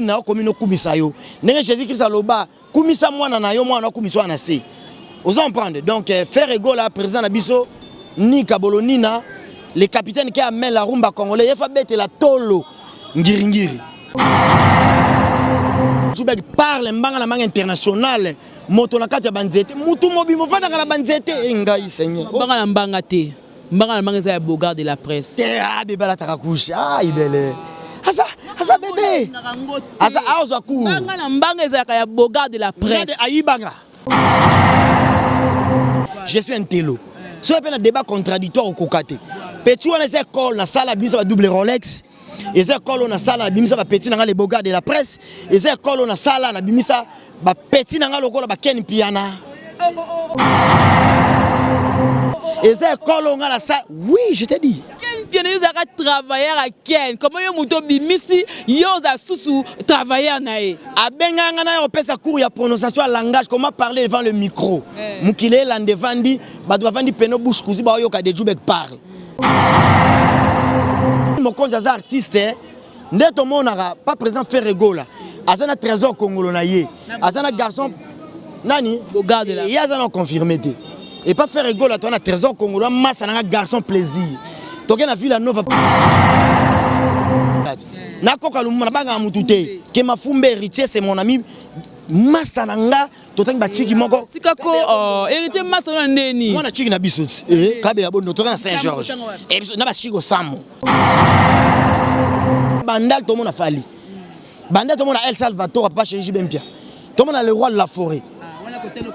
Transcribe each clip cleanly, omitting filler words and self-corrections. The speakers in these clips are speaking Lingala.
Na komino kumisa yo ndenge Jésus Christ aloba kumisa mwana na yo mwana kumisa na se vous en prendre donc faire ego la président na biso ni Kabolonina le capitaine qui amène la rumba congolais il faut bête la tolo ngiringiri Joubek parle mbanga na manga international moto na kati ya banzete mutu mobi mofanda na banzete ngai seigneur mbanga na mbanga te mbanga na mbanga za Bogard de la presse ah bébé la takakusha ah ibele Asa bébé. Asa aoza ku. Banga na mbanga ezaka ya Bogard de la presse. Ayibanga. Je suis un télo. Si on a un débat contradictoire au Kokate. Petit on a école na sala bisa double Rolex. Les écoles on a sala bimisa ba petit na les Bogard de la presse. Les écoles on a sala na bimisa ba petit na lokola ba Ken Piana. Les écoles on a la salle. Oui, je t'ai dit. Bien sûr, travailleur à Ken. Comment yo muto bimisi yo za susu travailleur nae. Abenga ngana yo pesa cours ya prononciation à langage comment parler devant le micro. Mukile la ndevandi ba doit vandi peno bouche kuzi ba yo ka de Joubek parle. Mon compte za artiste ndeto monaka pas présent faire rigola. Azana trésor congolais na ye. Azana garçon nani Bogard de la. Il a confirmé té. Et pas faire rigola toi na trésor congolais massa na garçon plaisir. Toke na Villa Nova. Nakoka lumana banga mutute. Ke mafumbe héritier c'est mon ami Masananga totangi ba chiki moko. Tikako héritier Masana neni. Mwana chiki na biso. Kabe ya bono toka na Saint-Georges. Et biso na ba chiko samo. Bandal to mona fali. Bandal to mona El Salvatore papa chez Jibempia. To mona le roi de la forêt.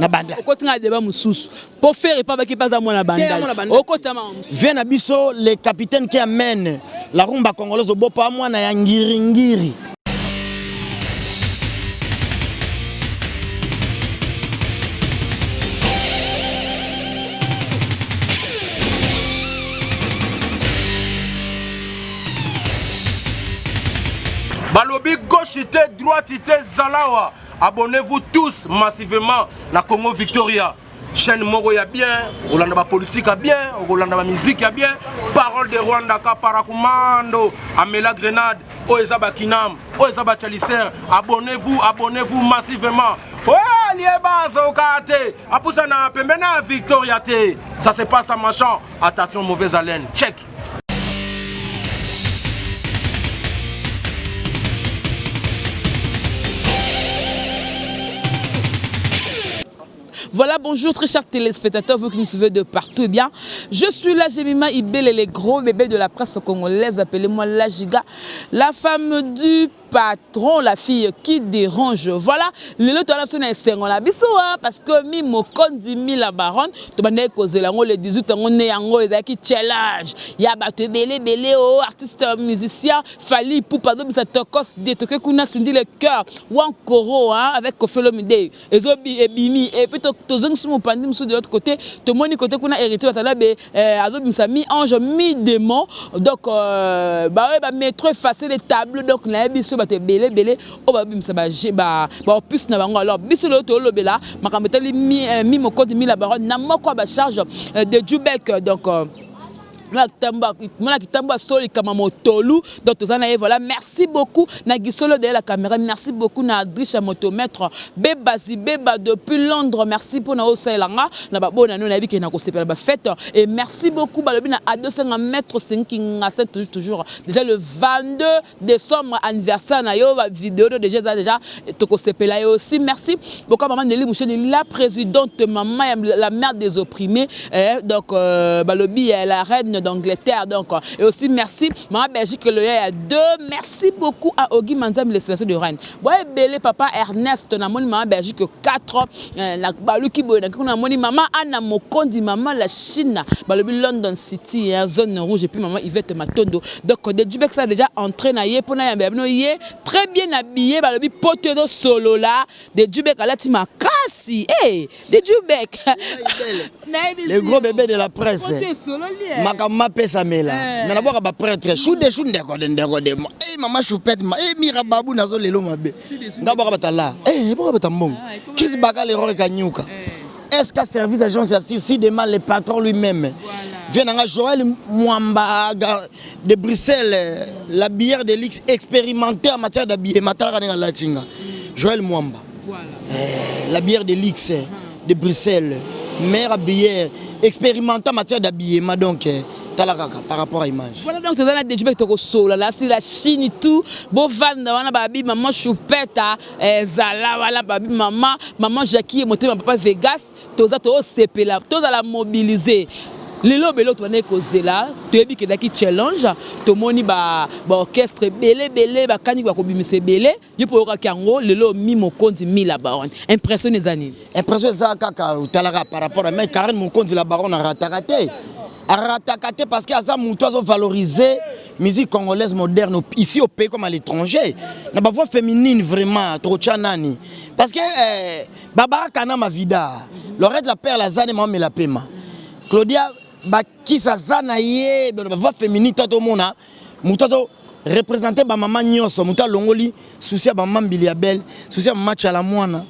Na banda. Okotinga débat mususu. Pour faire pas qui passe à moi la bandal. Okotama. Vient na biso le capitaine qui amène la rumba congolaise au bopa moi na ya ngiringiri. Balobi gauchité, droitité, Zalawa. Abonnez-vous tous massivement à Congo Victoria. Chaîne Moro ya bien, Rolanda ba politique a bien, Rolanda ba musique a bien. Parole de Rwanda ka parakumando, Amela Grenade, Oezaba Kinam, Oezaba Chalicer. Abonnez-vous massivement. Ouais, lieba zokate. Apusa na pembena Victoria te. Ça se passe à machin. Attention mauvaise haleine. Check. Voilà, bonjour très chers téléspectateurs, vous qui nous suivez de partout. Eh bien, je suis là, Jemima Ibel et les gros bébés de la presse congolaise. Appelez-moi la Giga, la femme du patron, la fille qui dérange. Voilà, les autres on a biso parce que mi mokondi mi la baronne, tu m'as dit que le 18 on est en qui challenge. Il y a battu belé artiste musicien, Fali Poupa do bisa tokos de toke kuna sindi le cœur ou encore avec Kofelomide. Ezobi ebimi et puis tozong sumo pandi musu de l'autre côté, to moni côté kuna hérité batala be azobi sa mi ange mi démon. Donc ba mettre effacer les tables donc na biso belé o ba bimsa ba plus na bango alors biso lo to lobela makambetali mi mokodi mi la baronne na moko ba charge de Joubek donc voilà, merci beaucoup Nagisolo de la caméra, merci beaucoup na Adricha motomètre Bebazi Beba depuis Londres, merci pour na osailanga na ba bona no na biki na ko sepela ba fête et merci beaucoup balobi na adosenga maître 5 toujours déjà le 22 décembre anniversaire na yo vidéo déjà to ko sepela aussi merci beaucoup maman Nelly Moucheni la présidente maman la mère des opprimés donc balobi la reine d'Angleterre donc et aussi merci maman Belgique le ya 2 merci beaucoup à Ogi Manzam le sélection de Rennes boy belé papa Ernest na moni maman Belgique 4 la baluki boy na moni maman Anna Mokondi maman la Chine balobi London City zone rouge et puis maman Yvette Matondo donc de Joubek ça déjà entré na ye pona ya no ye très bien habillé balobi poteau solo là de Joubek alati makasi de Joubek les gros bébés de la presse Makama pesa mela mais na boka ba prêtre choude ndeko de maman choupette mira babu nazo lelo mabe ngaboka batala boka batambongo kisi baka le rore kanyuka est-ce qu'à service agence si demande le patron lui-même Viens Joël Mwamba de Bruxelles, la bière de l'X expérimentée en matière d'habillement. Joël Mwamba. Voilà. La bière de l'X de Bruxelles, meilleure bière expérimentée en matière d'habillement. Donc, par rapport à l'image. Voilà, donc tu as déjà vu là, c'est la Chine et tout. Bon, Vanda, babi, maman Choupetta, Zala, voilà, babi, maman Jackie, monté mon papa Vegas, tu as CP là, tu as la mobiliser. Les lobes, l'autre, on est causé là, tu as vu que qui challenge, tu as moni orchestre belé, bah canique va combiner belé, il faut que kango, les lobes mi mon compte mi la baronne. Impression des années. Impression ça kaka talara par rapport à mais Karine mon compte la baronne a raté. Ratakate parce qu'il y a ça moutoise valoriser musique congolaise moderne ici au pays comme à l'étranger. La voix féminine vraiment trop chanani parce que Barbara Kana ma vida Lorette la père la zane ma la pema Claudia baki sa zana ye la voix féminine tout le monde moutoise représenter ba maman nyonso muta longoli souci ba maman Biliabel souci maman Chalamwana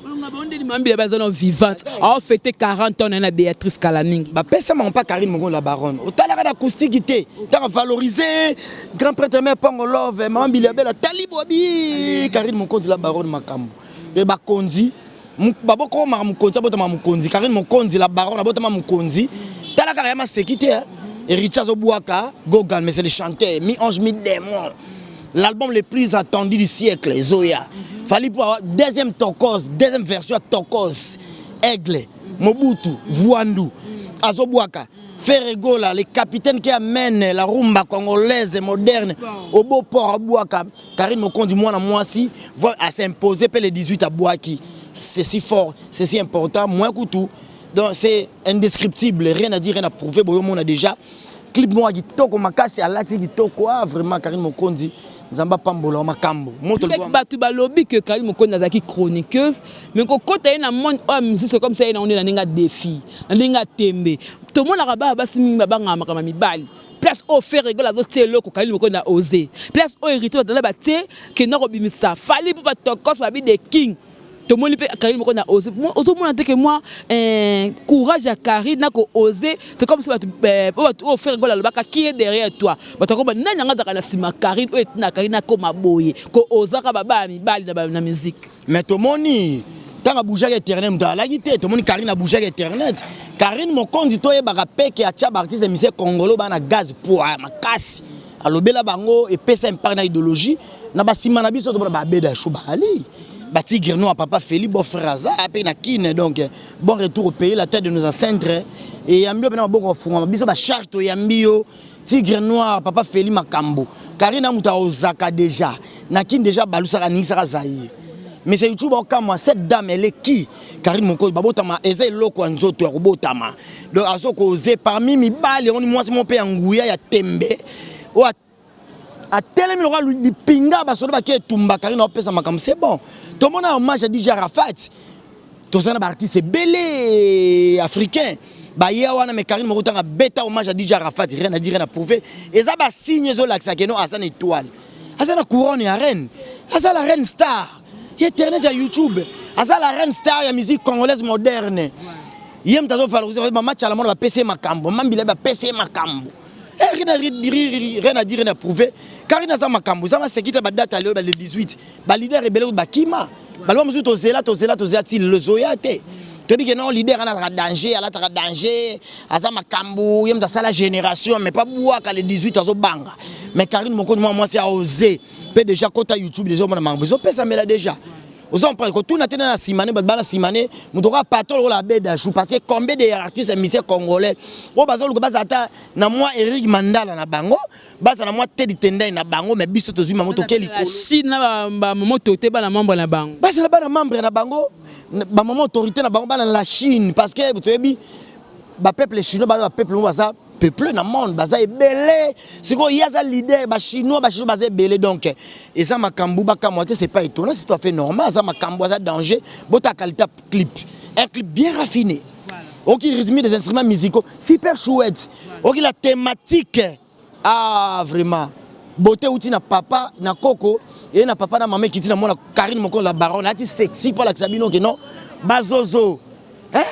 vivante. On fêté 40 ans à Béatrice Kalaning. Bah personne pas Karine Mongo la baronne. Au talent d'acousticité, t'as valorisé grand prêtre mère Pongolove, maman Biliabel la Talibobi, Karine Mongo la baronne Makambo. De Bakonzi, baboko mamukonzi botama mukonzi, Karine Mongo la baronne botama mukonzi. T'as la carrément sécurité. Et Richard Obouaka, Gogan, mais c'est le chanteur, mi-ange, mi-démon. L'album le plus attendu du siècle, Zoya. Fallait pour avoir deuxième Tokos, deuxième version Tokos, Aigle, Mobutu, Vuandu, Azobouaka, Ferregola, les capitaines qui amènent la rumba congolaise moderne au beau port à Bouaka. Karine Mokondi, moi, si, à s'imposer pour les 18 à Bouaki. C'est si fort, c'est si important, moins que tout. Donc c'est indescriptible, rien à dire, rien à prouver. Bon, on a déjà clip moi qui toko makasi alati qui toko vraiment Karine Mokondi Nzamba Pambola makambo. Tu balobi que Karine Mokondi nazaki chroniqueuse, mais quand tu es dans monde c'est comme ça on est dans un défi, dans un tembe. Tout le monde a ba basi mibanga makama mibali. Place au faire rigole avec tes locaux Karine Mokondi a osé. Place au hérité dans la bâtie que n'a robimisa. Fallait pour pas tokos pas des king. Tout le monde peut Karine Mokondi a osé. Autant monde que moi courage à Karine n'a osé. C'est comme si tu faire rigole le baka qui est derrière toi. Tu comprends nanya ngata kana sima Karine ou na Karine na comme aboye. Ko osaka baba mi bali na musique. Mais tout le monde tant à bouger Internet dans la guité tout le monde Karine a bougé Internet. Karine Mokondi to e baka peke a tia artiste musicien congolais ba na gaz pour makasi. Alobela bango et pesa impact na idéologie na ba sima na biso to ba beda chubali. Tigre noir papa Félix bon frère Aza après na kine donc bon retour au pays la tête de nos ancêtres et yambio bena boko funga biso ba charge to yambio tigre noir papa Félix Makambo Karina muta ozaka déjà na kine déjà balusaka nisaka zaï mais c'est YouTube okama cette dame elle est qui Karine Mokondi babotama eza eloko nzoto ya robotama donc azoko oser parmi mibali on moi c'est mon père nguya ya tembe o a tellement le roi lui pinga basodo ba ke tumba Karine opesa makambo c'est bon. Tout le monde a hommage à DJ Arafat. Tout ça, c'est belé africain. Bayawana mais Karine Mokondi a bêta hommage à DJ Arafat. Rien à dire, rien à prouver. Et ça va signer zo l'accès que non à une étoile. À ça la couronne et la reine. À ça la reine star. Il y a Internet à YouTube. À ça la reine star, il y a musique congolaise moderne. Il y a un valoriser match à la mode va PC Makambo. Mambile va PC Makambo. Rien à dire, rien à prouver. Karine Aza Makambo, ça va se quitter la date le 18. Le leader est belé ou Bakima. Le monsieur Tozela le Zoyate. Tu dis que non, le leader a danger, a danger. Aza Makambo, il y a la génération, mais pas boire quand le 18 à Zobanga. Mais Karine Mokondi, moi, c'est à oser. Peut déjà quand YouTube, les hommes ont besoin de ça, mais là déjà. Aux hommes, quand tout n'a pas été simane, badbana simane, nous devons pas tout la baie d'achou parce que combien d'artistes et musiciens congolais, au bazar le bazata, na moi Eric Mandala na bango, basa na moi Teddy Tendai na bango, mais biso tozu mamoto keli ko. Chine na ba mamoto te ba na membre na bango. Basa na ba na membre na bango, ba maman autorité na bango ba na la Chine parce que vous savez ba peuple chinois ba peuple baza peuple dans le monde baza belé c'est quoi il y a ça leader ba chinois baza belé donc et ça makambu ba kamote c'est pas étonnant c'est tout à fait normal ça makambu ça danger bota qualité clip un clip bien raffiné OK rythme des instruments musicaux super chouette OK la thématique ah vraiment beauté outil na papa na koko et na papa na maman qui dit na mona Karine Mokondi la baronne là tu sexy pour la sabino que non bazozo hein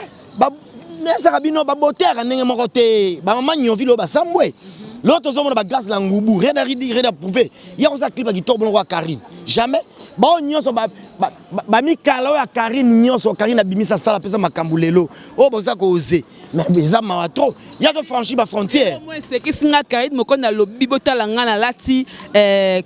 nesaka bino babotera ndenge moko te bamama nyovi lo basambwe l'autre zone ba grâce la ngubu rien à prouver ya osa clip qui tombe no Karine jamais ba nyonso ba mikala ya Karine nyonso Karine abimisa sala pesa makambulelo o boza ko oser mais beza ma trop ya ko franchir ba frontière moi c'est que singa Karine mokonda lobi botalanga na lati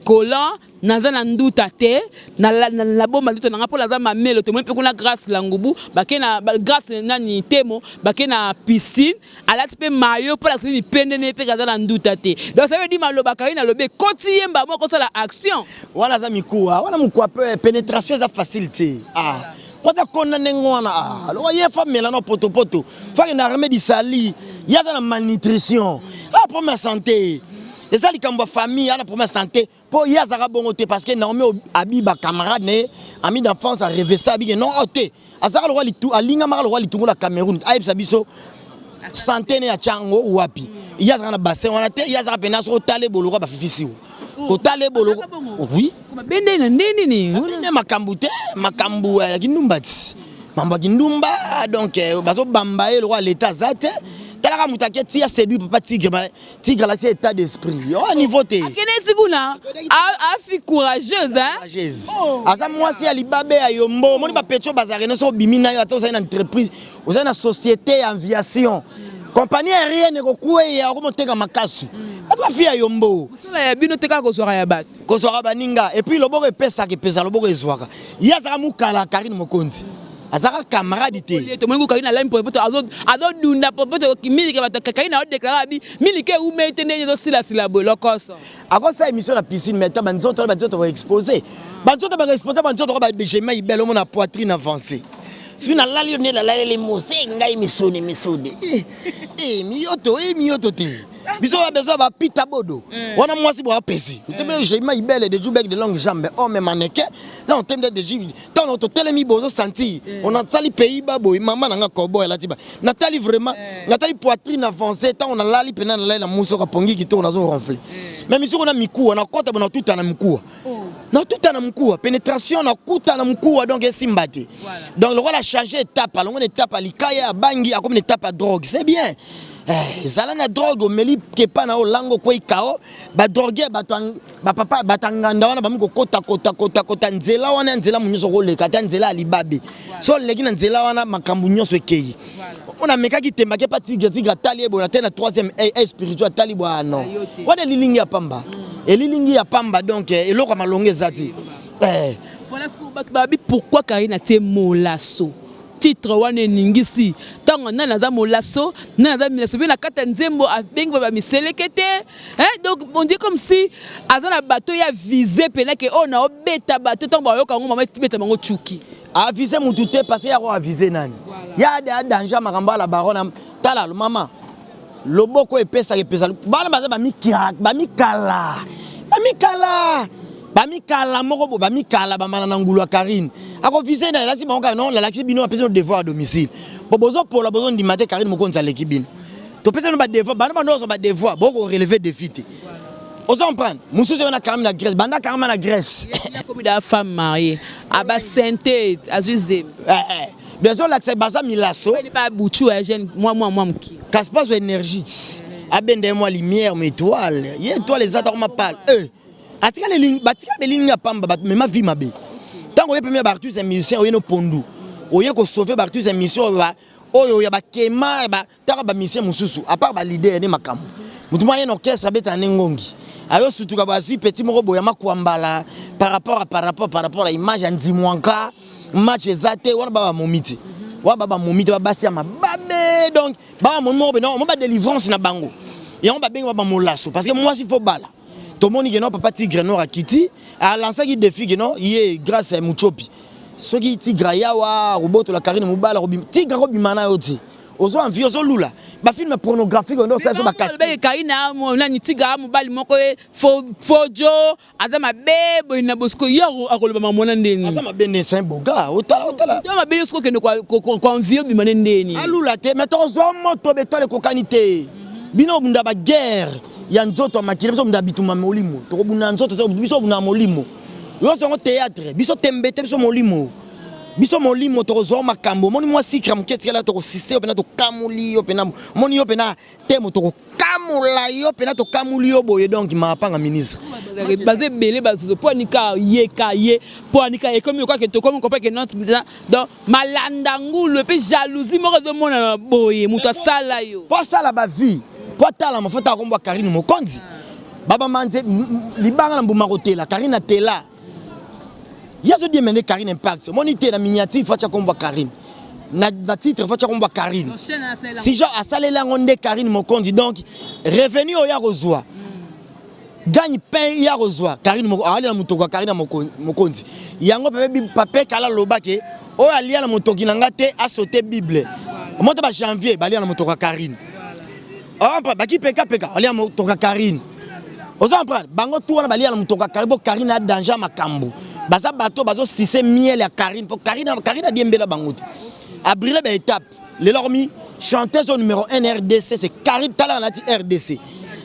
collant naza na nduta te na bomba nduta nanga pola za mamelo te moi pe kuna grâce la ngubu bakena grâce nani temo bakena piscine alati pe mayo pola kini pendene pe kaza na nduta te donc ça veut dire maloba Karine lobe kotiemba moko sala action wana za mikuwa wana mkuwa pe pénétration za facilité moi ça condamné ngwana alors il faut mélanger poto poto faut que na remède sali il y a la malnutrition pour ma santé et ça likambo famille ana pour ma santé pour ya zara bongo te parce que normalement abiba camarade né ami d'enfance a rêvé ça bi non oté azara le roi litu alinga mara le roi litu la Cameroun aïbsa biso santé ne ya chango wapi ya zara na bassin wana te ya zara pena so tale boloko ba fifisi ko tale boloko oui bende na ndeni ni ne makambu te makambu ya kindumbati mamba kindumba donc bazo bamba le roi l'état zate talaka mutake tia séduit papa tigre la état d'esprit au niveau te akene tikuna afi courageuse asa mwasi ya libabe ya yombo moni ba petro bazarene so bimina yo atoza une entreprise oza na société aviation compagnie aérienne ko kuwe ya ko moteka makasu atu ba fia yombo sala ya bino teka ko soka ya bat ko soka baninga et puis loboko epesa ke pesa loboko ezwaka ya zaka mukala Karine Mokonzi azaka camarade te to mwengu Karine la mpo azo dunda poto kimili ke bato Karine a déclarer bi milike ou mete ne zo sila bolokoso ako sa émission na piscine mais ta banzoto va exposer banzoto ba exposer banzoto ba bejema ibelo mona poitrine avancée si na lali ne la lali mose ngai misone miyoto te biso ba besoin ba pita bodo wana mwasi bo apesi tebe jema ibele de joubec de longue jambe oh mais mannequin ça on t'aime de jus tant on telemi bozo senti on a tali pays babo maman nanga kobo la tiba natali vraiment natali poitrine avancée tant on a lali pena la muso ka pongi ki to on a zo ronfler mais miso on a miku na kota bona tout na mkuwa na tout na mkuwa pénétration na kuta na mkuwa donc esimbate donc le roi a changé étape alors on étape alikaya bangi a comme une étape à drogue c'est bien zala na drogue omeli ke pa na olango ko ikao ba droguer ba papa batanganda wana bamiko kota nzela wana nzela munyoso ko leka ta nzela alibabe so leki na nzela wana makambu nyonso ekei on a meka ki temba ke pati tigre tali bona tena troisième spirituel tali bwana wana lilingi ya pamba elilingi ya pamba donc eloko malonge zati voilà ce que babi pourquoi Karine a tie molasso titre wane ningisi tango nana za molasso nana za milasso bien na kata nzembo abengi ba miselekete donc on dit comme si azana bateau ya visé pena ke on a obeta bateau tango ba yoka ngoma beta bango chuki a visé mutu te parce ya ko a visé nani ya de danger makamba la barona tala lo mama loboko epesa bana baza bamikala moko bo bamikala bamana na ngulu ya Karine ako visé na la si bango non la lakisi bino apesa devoir à domicile bozo pour la besoin d'imate Karine Mokonzi à l'équipe to pesa no ba devoir bana bando so ba devoir boko relever défi te on s'en prend mususu na Karine na Grèce banda Karine na Grèce il y a comme des femmes mariées aba sainté azuzé besoin l'accès baza milasso il pas bouchu jeune moi mki casse énergie abende moi lumière mes étoiles y étoiles les attends ma parle atika les lignes batika les lignes ya pamba mais ma vie mabe tango ye premier Bartus un musicien oye no pondu oye ko sauver Bartus un mission oyo ya bakema ba taka ba musicien mususu à part ba leader ne makambo mutu moyen orchestre beta nengongi ayo surtout ka ba si petit moko boya makwambala par rapport à l'image anzimwanka match ezate wana baba momiti wa baba momiti ba basi ya mababe donc baba momo non mo ba délivrance na bango et on ba benga baba molasso parce que moi il faut bala tout le monde qui non papa tigre no rakiti a lancé qui défi que non il grâce à Muchopi ceux qui tigre yawa roboto la Karine Mubala tigre robimana yoti ozo envie ozo lula ba film pornographique on ça so ba casse ba Karine na ni tigre mobali moko fojo azama bebo ina bosko yaro akoloba mamona ndeni azama bene saint boga otala to ma bele sko ke ko envie bimane ndeni alula te mais to zo moto betole kokanité bino bunda ba guerre ya nzoto makile biso munda bituma molimo to buna nzoto to biso buna molimo yo so théâtre biso tembete biso molimo biso molimo tokozwa makambo moni mwa sikra moketi kala tokosise yo pena tokamuli yo pena moni yo pena temo tokokamula yo pena tokamuli yo boye donc mapanga ministre basé belé bazo po nika ye po nika e comme quoi que to comme comprend que notre donc malanda ngulu pe jalousie moko de mona boye muto sala yo po sala ba vie po tala mafota komba Karine Mokonzi baba manze libanga na mbuma kotela Karine atela yazo di mene Karine impact monité na miniature facha komba Karine na titre facha komba Karine si genre asalela ngonde Karine Mokonzi donc revenu o ya rozwa gagne pain ya rozwa Karine Mokonzi ali na mutoko Karine Mokonzi yango pape kala lobake o ali na mutoki na ngate a sauter bible monte ba janvier bali na mutoko Karine oh ba ki peka ali na mutoko Karine oza prendre bango tout wana bali na mutoko Karine Karine a danger makambo baza bato bazo sise miel ya Karine pour Karine a diembela bango a brûlé ba étape le lormi chanteuse au numéro 1 RDC c'est Karine Tala na RDC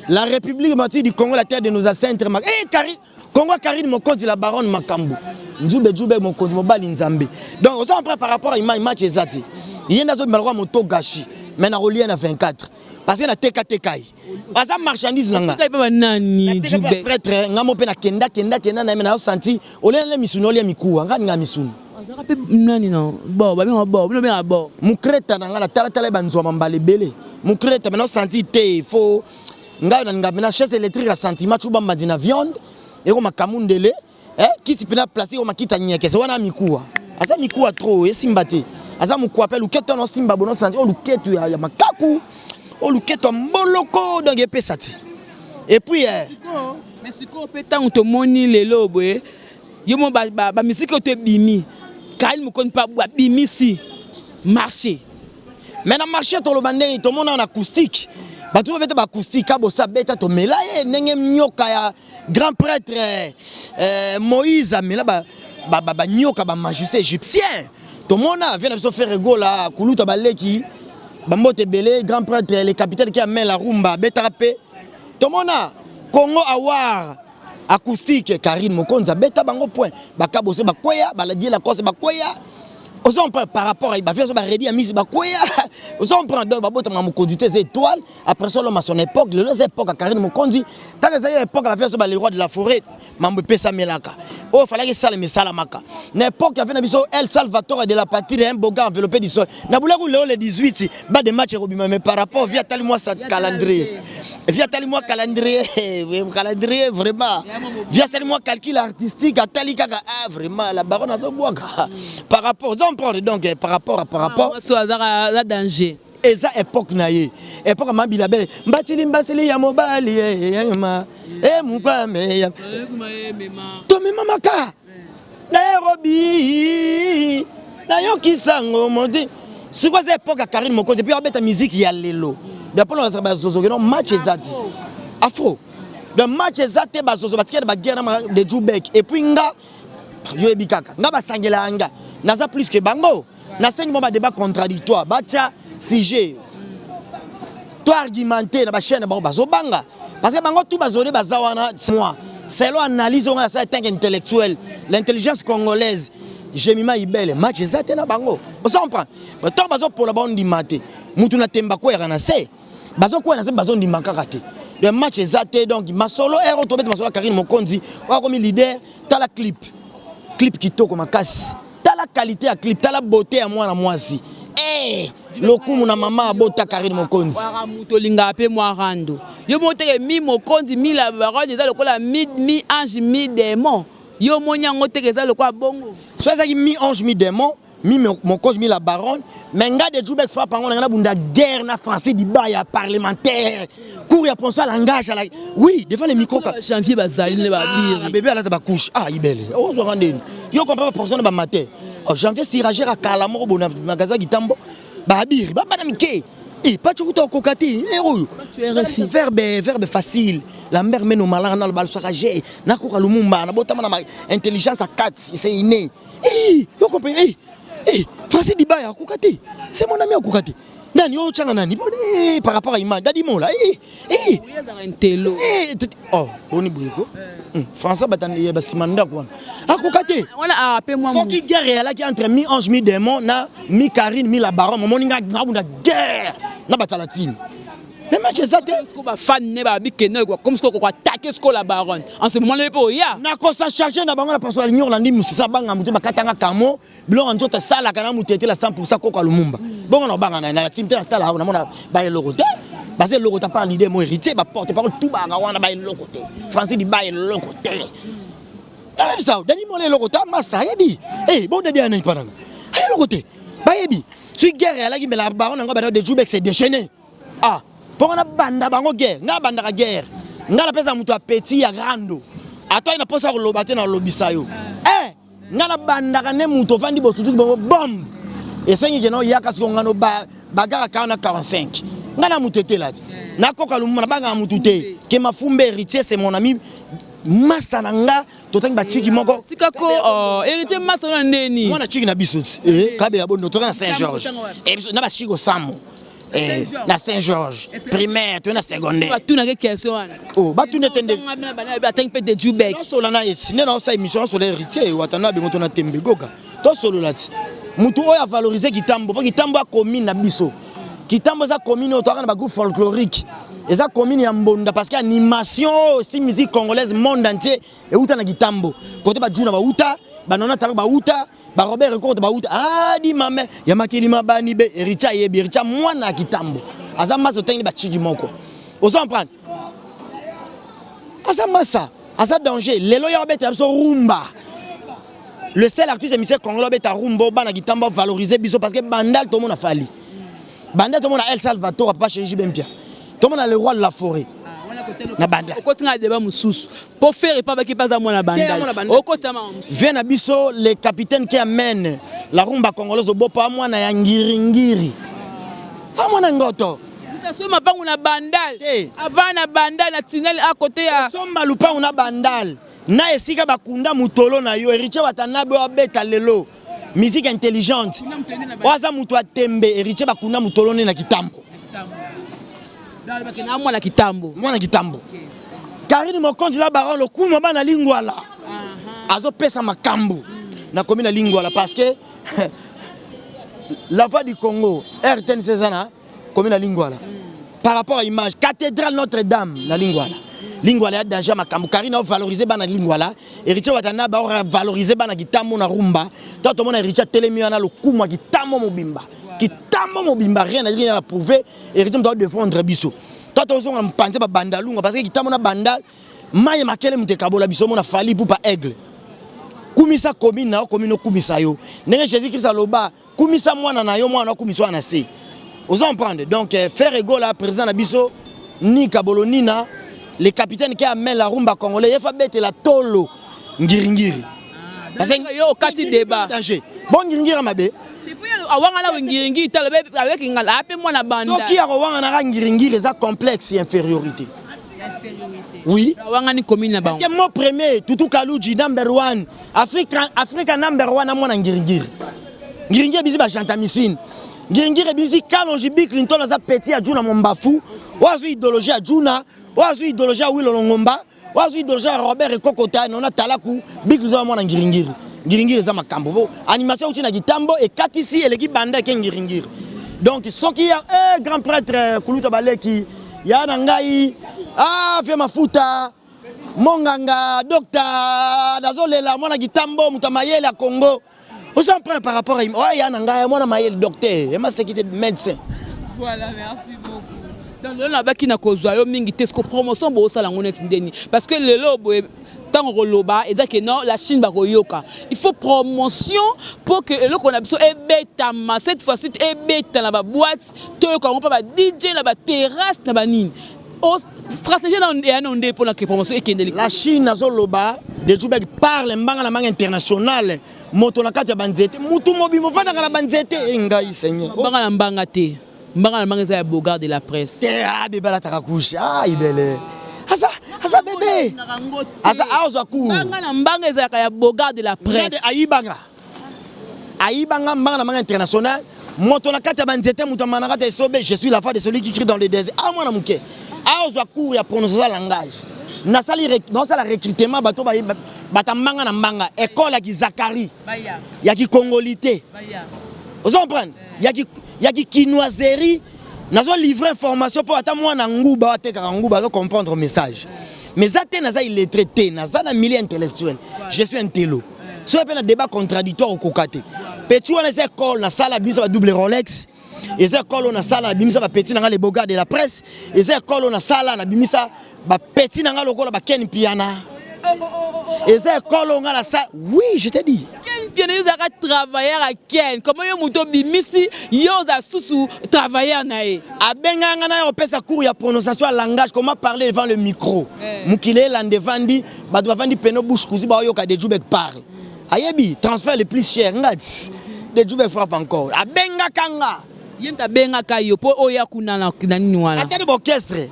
la République du Congo la terre de nos ancêtres Karine Congo Karine Mokonzi la baronne makambo Nzube Mokonzi mobali nzambe donc on s'en prend par rapport à match ezati yenda zo malwa moto gashi mais na relier na 24 parce que na TKTK asa marchandise nanga pas nani Djoubé prêtre ngamo pe na kenda na mena senti olele misuno ole mikuwa ngani nga misuno azaka pe nani non bon ba bien bon mukreta nanga na tala banzwa mambale bele mukreta mena senti te faut nga mena chaise électrique a sentiment chuba madina viande et ko makamundele kiti pena placer ko makita nyeke se wana mikuwa asa mikuwa trop esimbate asa mukwa pe luketo no simba bono senti o luketo ya makaku o luketo mboloko donc epesati et puis mais siko pe tant to moni lelo boye yo mo ba musique to bimi Karine Mokonzi pa bimi si marché mais na marché to lo bande to mona en acoustique ba tu beta ba acoustique abo sa beta to mela nenge nyoka ya grand prêtre Moïse amela ba nyoka ba magicien égyptien to mona vient de faire rigola kuluta baleki bambote belé grand prêtre le capitaine qui amène la rumba betrape to mona Congo awar acoustique Karine Mokonzi beta bango point bakabose bakweya baladie la cause bakweya on prend par rapport à faire ça ready à mise bakweya on prend donc babota Mokonzi des étoiles après ça l'homme à son époque les époques à Karine Mokonzi tant que ça époque la faire ça les rois de la forêt mambo pesa melaka oh fallait que ça le mesala maka n'époque avait na biso El Salvatore de la patrie un beau gars enveloppé du sol na boula le 18 bas de match robima mais par rapport via tali moi ça calendrier calendrier vraiment via tali moi calcul artistique tali kaka vraiment la baronne a so boaka par rapport on prend donc par rapport la danger eza époque na ye époque mabila bele mbasili ya mobali ma mupame to mema maka Nairobi na yo kisango modi siko za époque à Karine Mokonzi puis abeta musique ya lelo depuis on a zozo non match ezati afro le match ezati ba zozo batikela ba guerre de Djoubek et puis nga yo ebikaka nga basangela anga naza plus que bango na 5 mois ba débat contradictoire bacha sujet to argumenter na ba chaîne ba bazobanga parce que bango tout bazone bazawana moi selon analyse on a ça tant intellectuel l'intelligence congolaise Jemima Ibele match ezate na bango on s'en prend mais tant bazo pour la bande di maté mutu na temba ko yana se bazo ko yana se bazo di makaka te le match ezate donc masolo ero to bet masolo Karine Mokonzi wa comme leader tala clip kitoko makasi tala qualité ya clip tala beauté ya mwana mwasi lokumu na mama abota Karine Mokonzi wara muto linga pe mwa rando yo moteke mi Mokonzi mi la baronne eza lokola mi ange mi démon yo monyango teke eza lokola bongo so eza ki mi ange mi démon mi Mokonzi mi la baronne mais nga de Djoubek frappe ngo na bunda guerre na français di ba ya parlementaire cours ya ponso langage la oui devant les micros janvier bazali ne ba lire bébé ala ba couche ibele o zo randeni yo comprend pas personne ba matin janvier siragera kala moko bona magasin gitambo ba abiri ba bana mike pas tu to kokati verbe facile la mère mène au malin dans le bal saragé na ko lumumba na botama na intelligence à 4 c'est inné yo comprends Francis Dibaya kokati c'est mon ami kokati Nani yo changa nani par rapport à image dadi mola oh boni buiko François batandi ba simanda kwa akokate wala appelé moi soki guerre là qui entre mi ange mi démon na mi Karine mi la baron mon ninga na guerre na batalatine mais match ça te ko ba fan ne ba bikene quoi comme ce ko attaquer ce ko la baronne en ce moment là po ya na ko sa charger na bango la personne la nyor la ndi musisa banga mutu bakatanga kamo bilo nzoto sala kana mutete la 100% ko ka lumumba bongo na banga na la team te na tala na mona ba eloko te parce que l'eau pas l'idée mon héritier ba porte parole tout ba wana ba eloko te Français di ba eloko te ça dani mo le loko ta massa yebi bon de dia na pananga ay eloko te ba yebi si guerre la ki me la baron ngo ba de Joubek c'est déchaîné ah pour na banda bango guerre nga banda ka guerre nga la pesa mutu a petit ya grando ato ina posa ko lobate na lobisa yo nga na banda ka ne mutu vandi bosutu bombe bombe et sengi je no ya kasi ko ngano bagara 45 nga na mutete la na koka lumuna banga mutu te ke mafumbe héritier c'est mon ami massa nanga totangi ba chiki moko tika ko héritier massa na neni mwana chiki na biso kabe ya bondo toka na Saint-Georges et biso na ba chiko samo na Saint-Georges primaire to na secondaire ba tuna ke question wana ba tuna tende ba tangi pe de Joubek no solo na yesi ne na sa émission sur les héritiers watana be moto na tembe goka to solo lati mutu oya valoriser kitambo po kitambo a commune na biso kitambo za commune to na ba groupe folklorique eza commune ya mbonda parce que animation aussi musique congolaise monde entier et uta na kitambo côté ba juna ba uta ba nona talo ba uta ba Robert Record ba uta di mame ya makili mabani be héritier yebi héritier mwana kitambo azama so tengi ba chiki moko ozo comprendre azama ça asa danger lelo ya beta so rumba le seul artiste émissaire congolais beta rumba bana kitambo valoriser biso parce que bandal to mona fali bandal to mona El Salvatore pas chez Jibempia to mona le roi de la forêt na banda okotinga débat mususu pour faire pas qui passe à moi na banda okotama vient na biso le capitaine qui amène la rumba congolaise au bopa moi na yangiringiri amona ngoto utasoma pangu na bandal avant na bandal na tunnel à côté ya soma lupa una bandal na esika bakunda mutolo na yo héritier watanabe wa beta lelo musique intelligente waza mutu atembe héritier bakunda mutolo na kitambo mwana kitambo Karine Mokonzi la baron le coup bana lingwala azo pesa makambo na commune lingwala parce que la voix du Congo RTN Césana commune lingwala par rapport à image cathédrale Notre-Dame na lingwala ya danger makambo Karine a valorisé bana lingwala héritier watana ba valoriser bana kitambo na rumba tout mona héritier telemi na le coup kitambo mobimba rien à prouver et rythme doit défendre biso toi tu on pensé ba bandalunga parce que kitamo na bandal maye makele mutekabola biso mona fali pour pas aigle kumisa commune na commune kumisa yo ndenge Jésus Christ aloba kumisa mwana na yo mwana kumisa na se aux prendre donc faire ego la président na biso ni kabolonina le capitaine qui amène la rumba congolais il faut bête la tolo ngiringiri parce que yo kati débat bon ngiringiri mabe awanga la ngiringi talobe avec ngala ape mwana banda soki awanga na ngiringi eza complexe infériorité oui awanga ni commune na bango parce que mon premier Tutu Kaluji number 1 Africa number 1 amona ngiringi bizi ba chantamissine ngiringi bizi Kalonji Bill Clinton za petit a juna mombafu wazu idéologie a juna wazu idéologie a Willy Longomba wazu idéologie a Robert Kokota nona talaku Bill Clinton amona ngiringi Ngiringiri za makambo animation uti na kitambo et katisi eleki banda ke ngiringiri donc soki ya grand prêtre Kuluta Baleki ya na ngai fait mafuta monganga docteur dazolela mwana kitambo mutamayele ya Congo on s'en prend par rapport à ya na ngai mwana mayele docteur et ma sécurité médecin voilà merci beaucoup donc là baki na kozwa yo mingi tesko promotion bo sala ngonet ndeni parce que le lobo tant roloba et que non la Chine ba koyoka il faut promotion pour que le qu'on a besoin et beta cette fois-ci et beta na ba boîte to ko pas ba DJ na ba terrasse na ba nini stratégie na onde pour la promotion et kendeli la Chine azoloba de Joubek parle mbanga na manga internationale moto na kati ya banzete mutu mobimo fana na banzete ngai seigneur mbanga te mbanga na manga za Bogard de la presse bebala takakusha ibele asa bébé asa aozo ku mbanga ezaka ya Bogard de la presse ayibanga mbanga na manga international Motonakata banzete mutamanakata esobe, je suis la foi de celui qui crie dans le désert. Ah, moi na muke. Ah, ozwa cours ya prononcer langage. Na sali dans ça la recrutement bato batambanga na mbanga école ya ki Zakari. Ya ki congolité. Vous comprenez? Ya ki kinoiserie. Nazo livrer information pour ata moi na nguba ateka nguba za comprendre message. Mais ça naza il est traité, naza na milieu intellectuel. Je suis un télo. So pe na débat contradictoire au kokate. Petit on esa école na sala biso ba double Rolex. Les écoles na sala bimisa ba petit na les bogards de la presse. Les écoles na sala na bimisa ba petit na lokola ba Ken Piana. Les écoles na la sala. Oui, je t'ai dit. Ken Piana yo zaka travailleur à Ken. Comment yo muto bimisi yo za susu travailleur na e. Abenga ngana yo pesa cours ya prononciation langage, comment parler devant le micro. Mukile landevandi ba doit vandi peno bouche kuzi ba yo ka de Jubek parle. Ayebi transfert le plus cher ngati. De Jubek frappe encore. Abenga kanga. Yenta benga kayo po oya kuna na nini wana. Atende bokestre.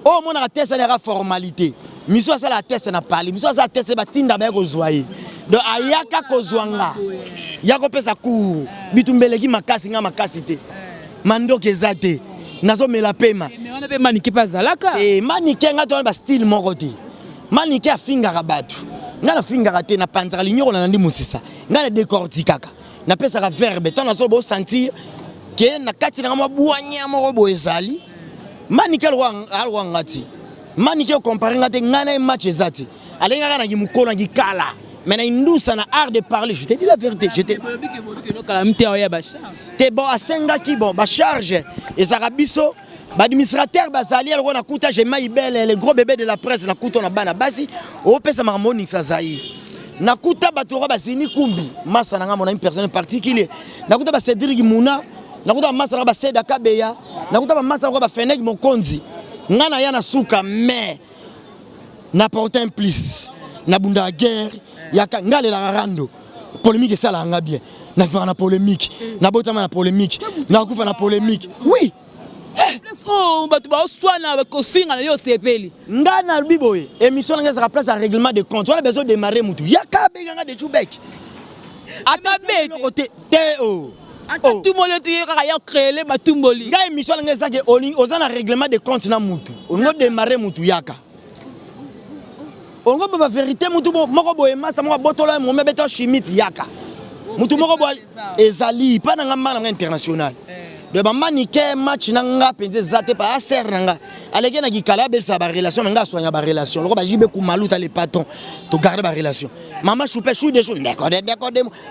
Oh mon a test na formalité. Miso ça la test na parler. Miso ça test ba tinda ba ko zoyer. Donc ayaka ko zwanga. Yako pesa cours. Bitumbeleki makasi nga makasi te. Mando kezate. Nazo mela pema. Mais on a pe maniki pa zalaka. Maniki nga to ba style moko te. Maniki afinga rabatu. Nga na finga te na panzara linyoro na ndi musisa. Nga na décorticaka. Na pesa ka verbe. Ton na so bo sentir que na kati na mabuanya moko bo ezali. Maniki alwa ngati. Maniki comparer ngate ngana match ezati. Alenga na ngimukolo ngikala. Mais na indusa na art de parler, je te dis la vérité, j'étais T'es bon à senga ki bon ba charge et Zarabiso ba administrateur bazali alko na kuta je maibele les gros bébés de la presse na kuta na bana basi o pesa marmoni sazai. Na kuta batoro bazini kumbi masa na ngamo na une personne particulière. Na kuta ba Cédric Mouna, na kuta masa na ba Seda Kabeya, na kuta ba masa na ba Feneg Mokonzi. Ngana ya na suka mais n'apporte un plus. Na bunda guerre yaka ngale la rando polémique ça la nga bien na faire na polémique na botama na polémique na kufa na polémique oui oh batu ba oswana ba kosinga na yo sepeli ngana biboye émission nga ça place à règlement de compte on a besoin de démarrer mutu yaka benga de Jubek atabete côté teo tout monde tu yaka ya créer les matumboli nga émission nga ça que ozana règlement de compte na mutu on doit démarrer mutu yaka. On a la vérité, mutu moko boye masa moko botolo mo mebeto chimite yaka. Mutu moko boye ezali pas na ngamba international. De ba manike match na nga penze zate pa aser nga. Aleke na kikala be sa ba relation nga sonya ba relation. Loko ba jibe ku maluta les patrons to garder ba relation. Mama choupe chou de chou décode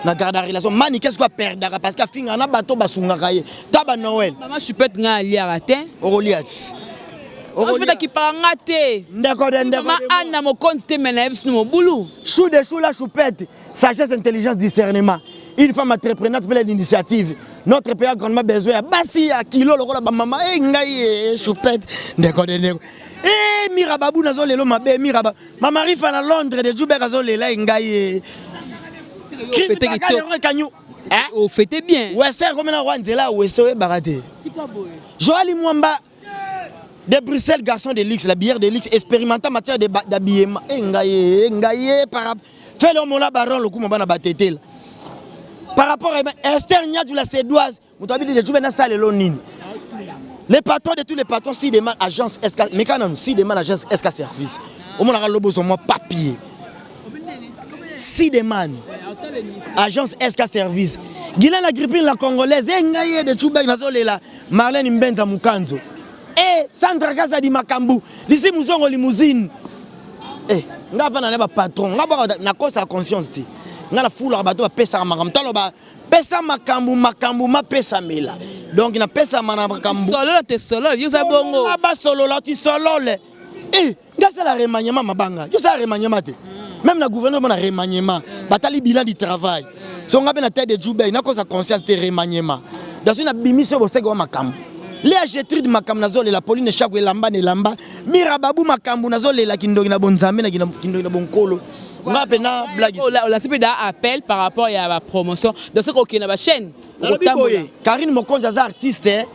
na garder la relation. Mani qu'est-ce qu'on perdra parce que finga na bato basunga kaye. Taba Noël. Mama choupe nga liara te. Oroliat. On se fait qui parle ngate. D'accord. Ma Anna mo konste mena ebs no bulu. Chou de chou la choupette, sagesse, intelligence, discernement. Une femme entreprenante pleine d'initiative. Notre pays a grandement besoin. Basi ya kilo le rôle ba maman ngai choupette. D'accord. Mirababou nazo lelo mabe miraba. Ma mari fa na Londres de Jubek azo lela ngai. Oh fêtez bien. Wester comme na Rwanzela weso barate. Joali Mwamba de Bruxelles, garçon de luxe, la bière de luxe, expérimentant en matière d'habillement. Par rapport à Esther Niadou, la Cédoise, les patrons de tous les patrons, si demandent agence SK, mais quand même, si demandent agence SK Service, au moins, on a papier. Si demandent agence SK Service, Guilain la grippine, la congolaise, de Tchoubek, Marlène Mbenza Mukanzo. Eh, Sandra Gaza di Makambu, ici Mouzongo limousine. Eh, nga va na ba patron, nga ba na kosa conscience ti. Nga la foule ba to pesa makambu, talo ba pesa makambu ma pesa mela. Donc na pesa makambu. Solo te solo, yo za bongo. Nga ba solo la ti solo le. Eh, nga ça la remaniement mabanga. Yo ça remaniement te. Même na gouvernement na remaniement, batali bilan du travail. So nga be na tête de Jubek, na kosa conscience te remaniement. Dans une bimiso bo sego makambu. Les ajetri de makam nazole la Pauline chaque lamba ne lamba mirababu makambu nazole la kindoki na bonzambe na kindoki na bonkolo nga pena blague la c'est da appel par rapport à la promotion de ce qu'on a ba chaîne Karine Mokonza za artiste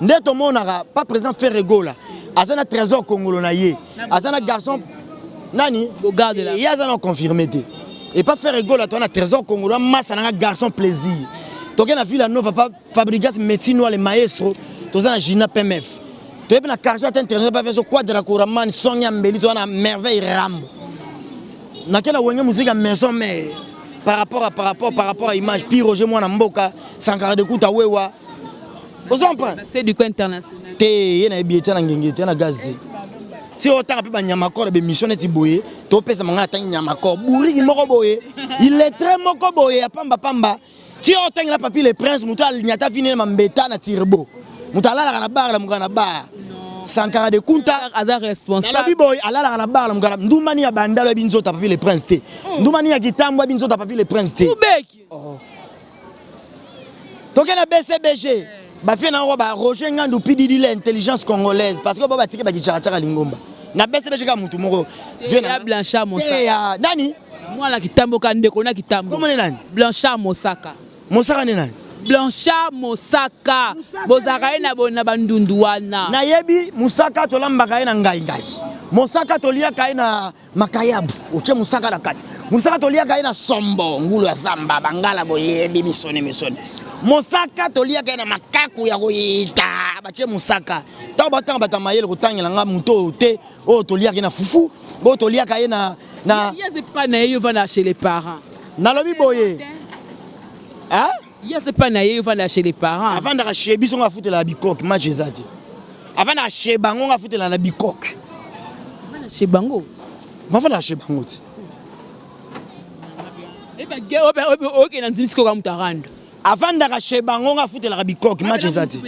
ndeto monaka pas présent Ferrego là azana trésor congolo na ye azana garçon nani bogarde là yazana confirmé et pas Ferrego là toi na trésor congolo massa na garçon plaisir toke na ville nova pa Fabrigas Metino le maestro toza na Gina PMF toyebi na Carjat internet pa feso quadra Kouraman Sonia Mbeli to na merveille Rambo na kela wenge musique maison mais par rapport à image puis Roger moi na mboka Sankara de Kuta wewa ozo prendre c'est du coup international te yena bieta na ngengete na gazé si autant pe ba nyama ko be mission neti boye to pesa mangana tangi nyama ko buri moko boye il est très moko boye pamba si autant la papi le prince muta nyata vini na mbeta na tirbo muta la na bar la mugana bar Sankara de Kunta ada responsable na biboy alala na bar la mugana ndumani ya bandalo binzo ta papi le prince te ndumani ya kitambo binzo ta papi le prince te ubeki toke na BCBG ba fait na ba Roger Ngandu pididi l'intelligence congolaise parce que baba tiki ba kichara lingomba na BCBG ka mutu moko vient Blanchard Mosaka ya nani moi la kitambo ka ndeko na kitambo comment nani Blanchard Mosaka ni nani Blanchard Mosaka bozaka na bona bandundu wana na yebi Musaka to lambaka na ngai Mosaka to lia kai na makayabu uche Musaka na kati Musaka to lia kai na sombo ngulu ya zamba bangala boyebi misone Mosaka to lia kai na makaku ya koita bache Musaka ta batanga batamaye le kutangela nga muto te o to lia kai na fufu bo to lia kai na il y a pas na yo va chez les parents na lobi boye hein il y a pas na yo va chez les parents avant de chez biso nga foutela la bikok match ezati avant de chez bango nga foutela na bikok chez bango avant de chez bango et ben OK na nzimisiko ka mutaranda avant de chez bango nga foutela la bikok match ezati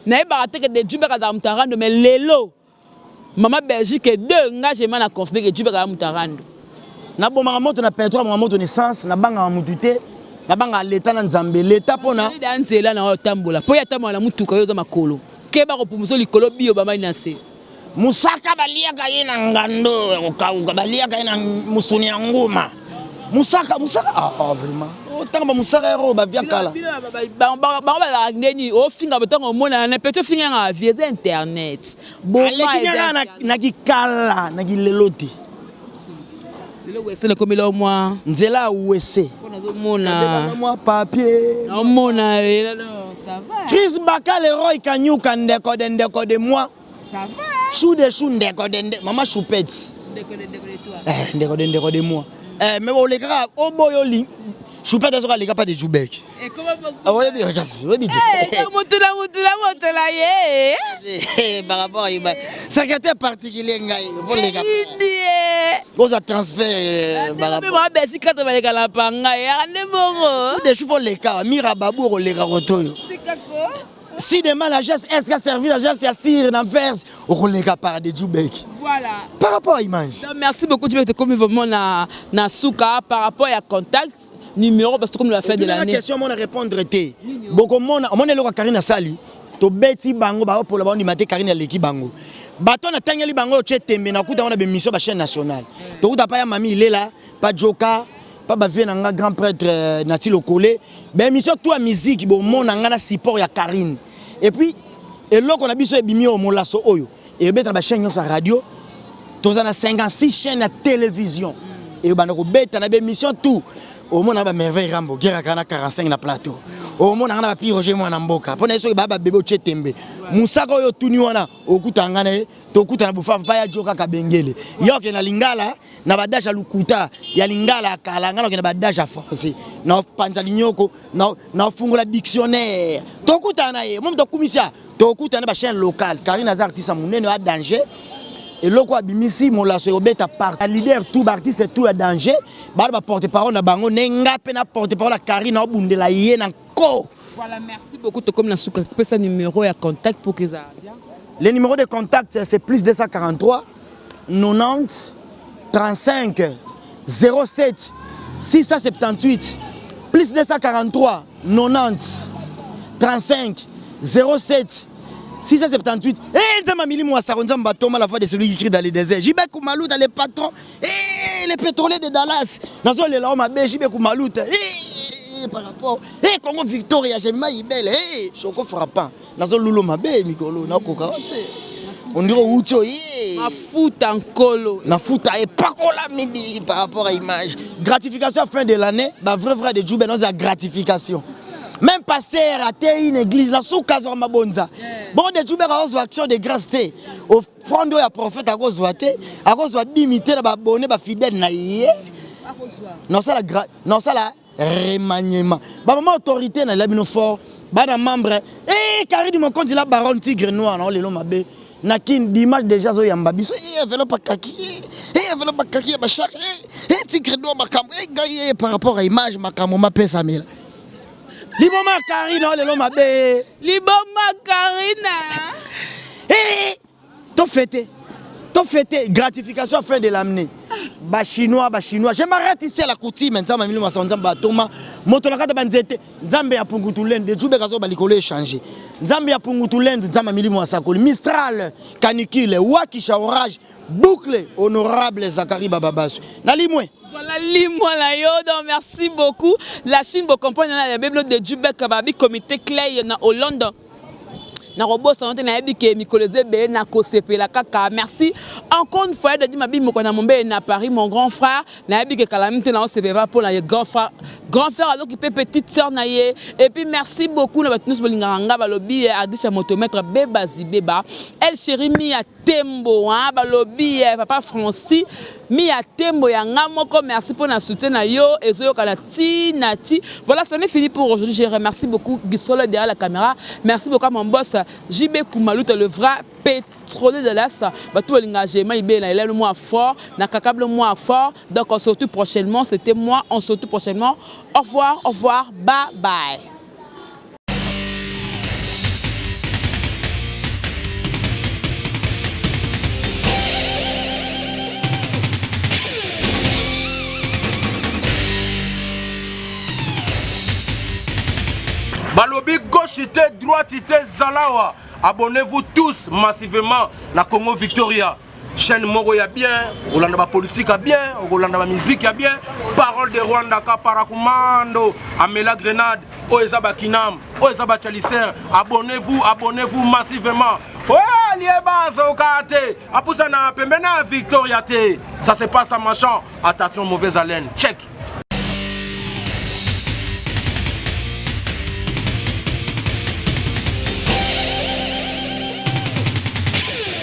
na eba te que de Djouba ka mutaranda mais lelo Maman Belgique 2 engagement na confirmer que Djouba ka mutaranda na bomanga moto na petrol bomanga moto naissance na banga mutute na banga l'état na nzambe l'état pona ida nzela na otambola po ya tambola na mutuka yo za makolo ke ba ko pumuso likolo bio ba mai na se Musaka balia ka ye na ngando ka balia ka ye na musuni ya nguma Musaka vraiment otanga Musaka ero ba via kala ba ndeni o finga botango mona na peto finga nga vieze internet bon na kikala na kileloti le wese le comme le moi nzela wese mona moi papier mona ça va Chris Baka le roi kanyuka ndeko de moi ça va chou de maman choupette ndeko de moi mais bon les gars au boyoli choupette ça les gars pas de Djoubek et comment ouais bien oui bien motula ye par rapport à secrétaire particulier ngai pour les gars vous a transfert par rapport à Belgique quand va les gars panga ya ndebongo des chevaux les gars mira babour les gars rotoyo si demain la geste est-ce qu'a servi la geste à cire dans verse au les gars par de Djoubek voilà par rapport à image merci beaucoup tu peux te comme vraiment na souka par rapport à contact numéro parce que comme la fin de l'année la question mon répondre té beaucoup mon le Karina Sali to beti bango ba pour la bande maté Karina leki bango bato na tangeli bango chetembe na kuta on a émission ba chaîne nationale to kuta pa ya mami il est là pas Joka pas ba vie na grand prêtre Nati Lokole ben émission tout à musique bon mon na support ya Karine et puis et là qu'on a biso ebimi au molaso oyo et beta ba chaîne sa radio to na 56 chaînes à télévision et ba ko beta na émission tout au monde a merveille Rambo qui a 45 na plateau au monde a pas Roger moi na mboka pona eso baba bebe chetembe Musaka oyo tuni wana okutanga na to kuta na bufafu pa ya Joka kabengele yoke na lingala na badasha lukuta ya lingala kala ngalo ke na badasha forcé na panza linyoko na fungola dictionnaire to kuta na ye mom to kumisa to kuta na ba chaîne locale Karine Azar artiste munene a danger et loko abimisi molaso obeta par leader tout artiste tout à danger ba porte-parole na bango nenga pe na porte-parole la Karine obundela ye na ko. Voilà, merci beaucoup to comme na souka pe sa numéro ya contact pour que ça bien. Le numéro de contact c'est plus 243 90 35 07 678 plus 243 90 35 07 678. Et Zamamili Mouassaronzam Batoma, la voix de celui qui crie dans les déserts. Jibé Koumalou dans les patrons. Et les pétroliers de Dallas. Dans les larmes à Bé, Jibé Koumalou. Et par rapport. Et Congo Victoria, j'ai mis Ibel. Et Choco frappant. Dans le Loulou Mabé, Mikolo, Nakoka. On dirait Outio. Ma fout en colo. Na fout et pas la midi par rapport à l'image. Gratification à fin de l'année, bah vrai de Djoubé, non, c'est gratification. Même pasteur a été une église, la sous Kazor Mabonza. Bon, de Djoubé a une action de grâce. Au fond, il y a prophète à cause d'imiter la bonne, fidèle naïe. Non, ça la remaniement. Bah, maman autorité, na la fort. Bah, na membre. Eh, carré du mon compte, il a baron tigre noir, non, les lots mabé. Nakin d'image déjà zo yamba biso enveloppe kaki enveloppe kaki ba charge tigre noir makam gaye par rapport à image makam ma pesa mela libo makarina le lo mabe libo makarina to fêter gratification fin de l'année. Ba chinois. Je m'arrête ici à la coutume maintenant ma 1900 ba toma moto la kata banzete nzambe ya pungutulende Djoubé kazo balikolo échanger nzambe ya pungutulende nzamba milimo asakoli Mistral canicule wakisha orage boucle honorable Zakari Bababasu na limwe. Voilà limwe la yodo, merci beaucoup. La Chine bo comprendre na beblo de Djoubé kababi comité clé na Hollande. Merci encore une fois de dire à Paris mon grand frère grand frère alors qui peut petite sœur et puis merci beaucoup elle chérie mi à tembo balobi papa Francis mi à tembo ya ngamoko merci pour notre soutien na yo ezoyo kanati nati. Voilà, ce n'est fini pour aujourd'hui. Je remercie beaucoup Gisolo derrière la caméra. Merci beaucoup à mon boss JB Koumalouta, le vrai pétrolier de l'Est. Tout l'engagement, il est le moins fort, n'a qu'à le moins fort. Donc on se retrouve prochainement. C'était moi, on se retrouve prochainement. Au revoir, bye bye. Balobi gauchité, droitité, Zalawa. Abonnez-vous tous massivement na Congo Victoria. Chaîne Moro ya bien, Rolanda ba politique ya bien, Rolanda ba musique ya bien. Parole de Rwanda ka parakumando, Amela Grenade, Oezaba Kinam, Oezaba Chalicer. Abonnez-vous massivement. Ouais, liébazo kate. Apousa na pembena Victoria te. Ça se passe à machin. Attention mauvaise haleine. Check.